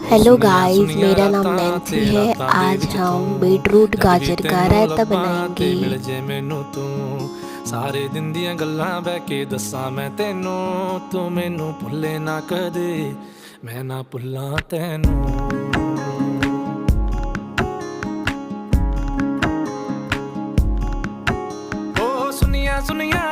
Hello सुनिया guys, सुनिया मेरा नाम रातां नैन्सी ते है। रातां दे आज विच तू हम बीटरूट जद भी गाजर का तैनू रायता लब्भां ते बनाएंगे। मिल जे मैनू तू सारे दिन दियां गल्लां बह के दस्सां मैं तैनू तू मैनू भुल्ले ना कदे मैं ना भुल्लां तैनू ओ सुनिया सुनिया